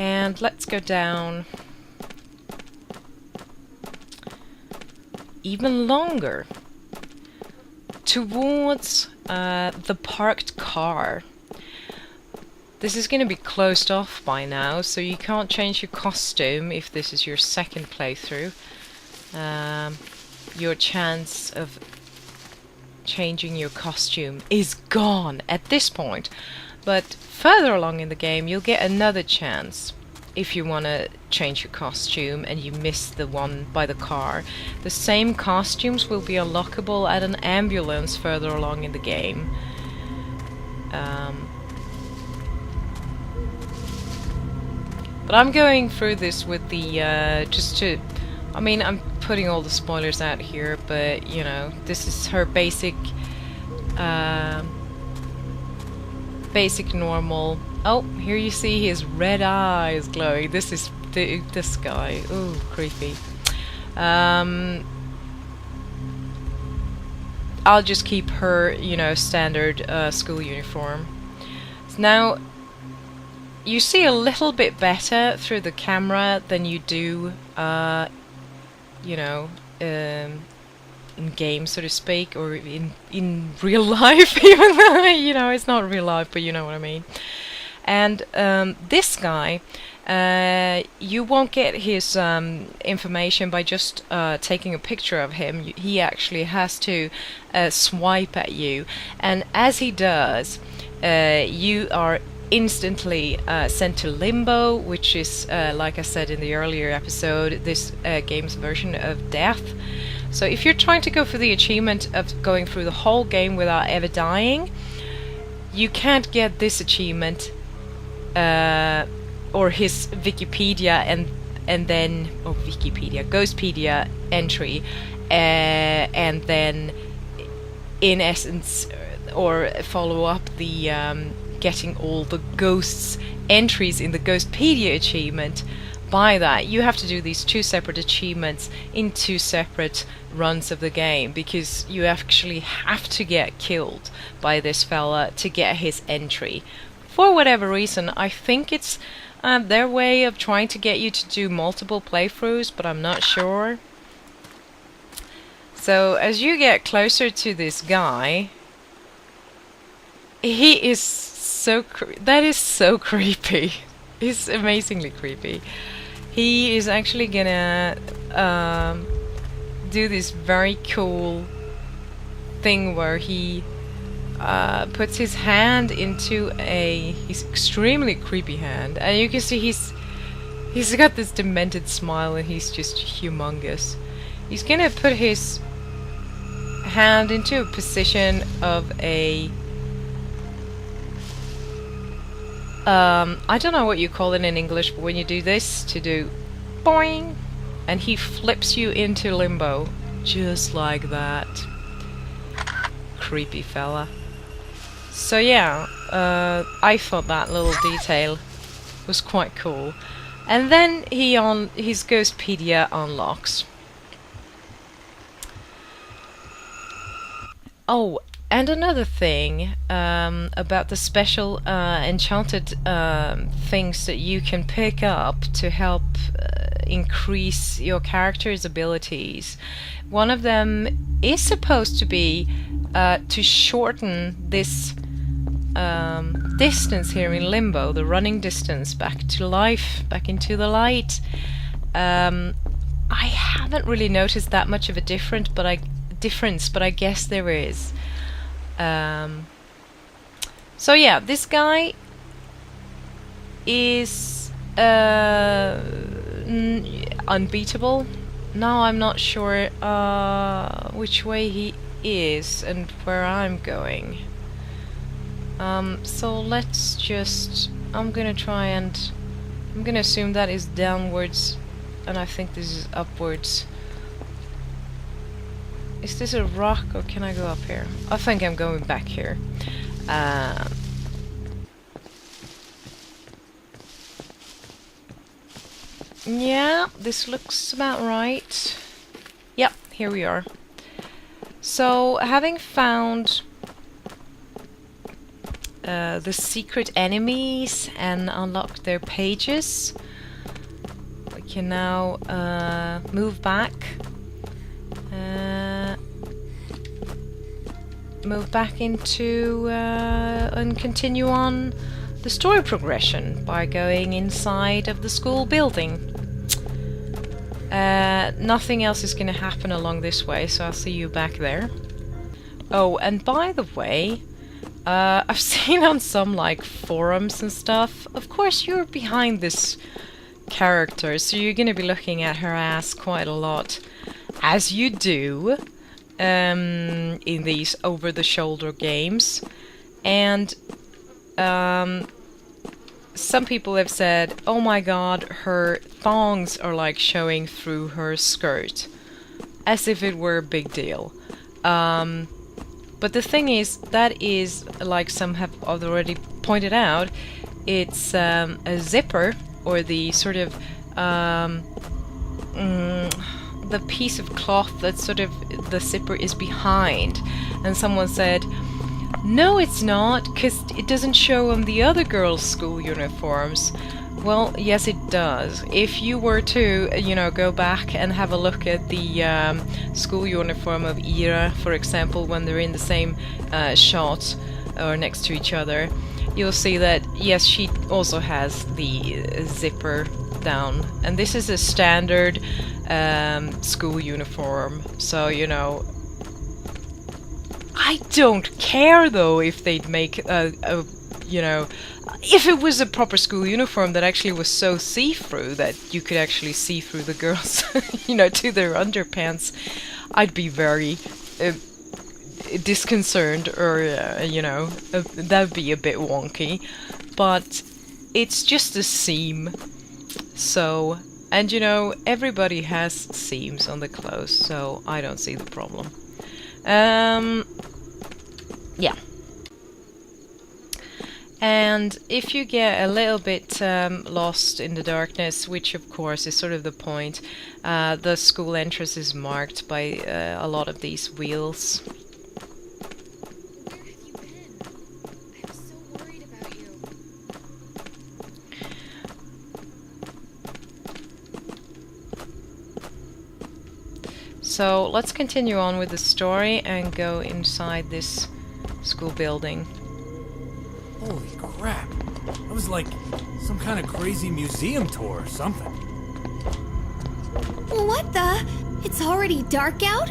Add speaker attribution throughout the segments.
Speaker 1: And let's go down even longer towards the parked car. This is going to be closed off by now, so you can't change your costume if this is your second playthrough. Your chance of changing your costume is gone at this point. But further along in the game, you'll get another chance if you want to change your costume and you miss the one by the car. The same costumes will be unlockable at an ambulance further along in the game. But I'm going through this with the, just to, I mean, I'm putting all the spoilers out here, but, you know, this is her basic, basic normal. Oh, here you see his red eyes glowing. This is this guy. Ooh, creepy. I'll just keep her, you know, standard school uniform. So now, you see a little bit better through the camera than you do, you know, in game, so to speak, or in real life, even though, you know, it's not real life, but you know what I mean. And this guy, you won't get his information by just taking a picture of him. He actually has to swipe at you, and as he does, you are instantly sent to Limbo, which is, like I said in the earlier episode, this game's version of death. So if you're trying to go for the achievement of going through the whole game without ever dying, you can't get this achievement or his Wikipedia and then Ghostpedia entry, and then in essence or follow up the getting all the ghosts entries in the Ghostpedia achievement. By that, you have to do these two separate achievements in two separate runs of the game, because you actually have to get killed by this fella to get his entry. For whatever reason, I think it's their way of trying to get you to do multiple playthroughs, but I'm not sure. So as you get closer to this guy, he is so that is so creepy. He's amazingly creepy. He is actually gonna do this very cool thing where he puts his hand into his extremely creepy hand, and you can see he's got this demented smile, and he's just humongous. He's gonna put his hand into a position of a I don't know what you call it in English, but when you do this, to do boing, and he flips you into Limbo, just like that. Creepy fella. So yeah, I thought that little detail was quite cool. And then his Ghostpedia unlocks. Oh, and another thing about the special enchanted things that you can pick up to help increase your character's abilities. One of them is supposed to be to shorten this distance here in Limbo, the running distance back to life, back into the light. I haven't really noticed that much of a difference, but I guess there is. So yeah, this guy is unbeatable. Now I'm not sure which way he is and where I'm going. So let's just, I'm gonna assume that is downwards, and I think this is upwards. Is this a rock, or can I go up here? I think I'm going back here. Yeah, this looks about right. Yep, here we are. So, having found the secret enemies and unlock their pages. We can now move back. Move back into and continue on the story progression by going inside of the school building. Nothing else is going to happen along this way, so I'll see you back there. Oh, and by the way, I've seen on some like forums and stuff, of course you're behind this character, so you're going to be looking at her ass quite a lot, as you do in these over-the-shoulder games. And some people have said, oh my god, her thongs are like showing through her skirt, as if it were a big deal. But the thing is, that is, like some have already pointed out, it's a zipper, or the sort of the piece of cloth that sort of the zipper is behind. And someone said, no, it's not, because it doesn't show on the other girls' school uniforms. Well, yes, it does. If you were to, you know, go back and have a look at the school uniform of Ira, for example, when they're in the same shot or next to each other, you'll see that, yes, she also has the zipper down. And this is a standard school uniform, so, you know, I don't care though if they'd make you know, if it was a proper school uniform that actually was so see-through that you could actually see through the girls, you know, to their underpants, I'd be very disconcerted, or, you know, that'd be a bit wonky. But it's just a seam, so, and you know, everybody has seams on the clothes, so I don't see the problem. Yeah. And if you get a little bit lost in the darkness, which of course is sort of the point, the school entrance is marked by a lot of these wheels.
Speaker 2: Where have you been? I was so worried about you.
Speaker 1: So let's continue on with the story and go inside this school building.
Speaker 3: Holy crap. That was like some kind of crazy museum tour or something.
Speaker 4: What the? It's already dark out?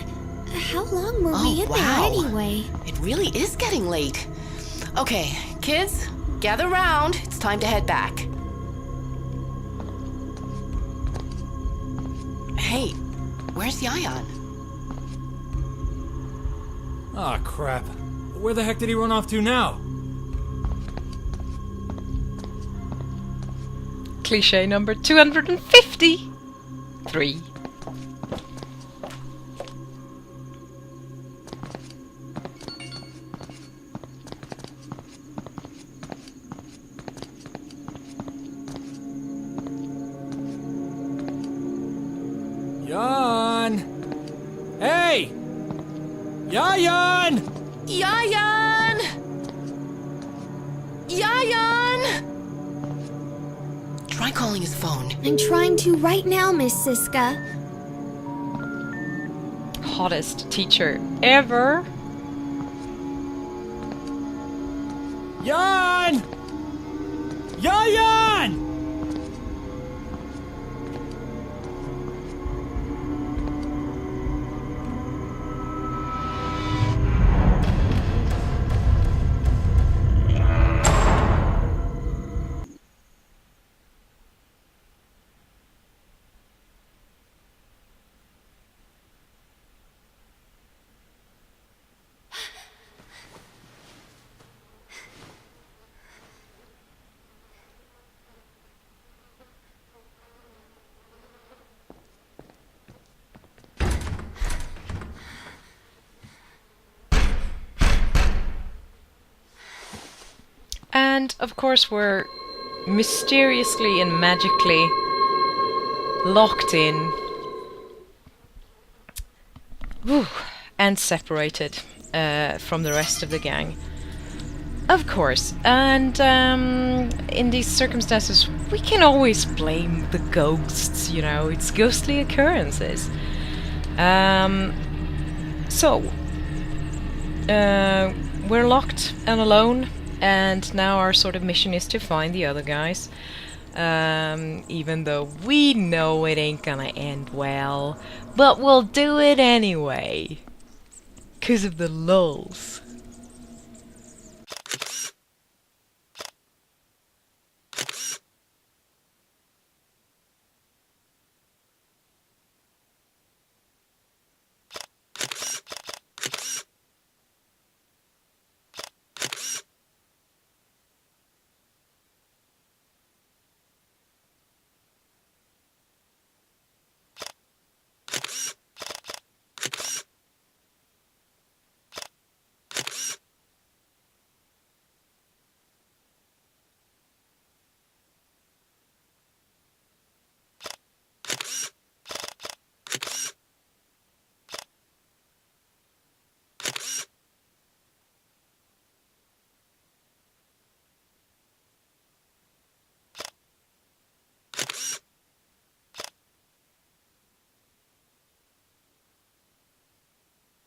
Speaker 4: How long were we in there anyway?
Speaker 5: It really is getting late. Okay, kids, gather round. It's time to head back. Hey, where's Yayan?
Speaker 3: Ah, crap. Where the heck did he run off to now?
Speaker 1: Cliché number 253.
Speaker 3: Yan! Hey! Yayan!
Speaker 5: Yayan! Yayan! Try calling his phone.
Speaker 4: I'm trying to right now, Miss Siska.
Speaker 1: Hottest teacher ever.
Speaker 3: Yan! Yayan!
Speaker 1: And of course we're mysteriously and magically locked in. Whew, and separated from the rest of the gang. Of course, and in these circumstances, we can always blame the ghosts, you know, it's ghostly occurrences. So, we're locked and alone, and now our sort of mission is to find the other guys. Even though we know it ain't gonna end well, but we'll do it anyway. 'Cause of the lulz.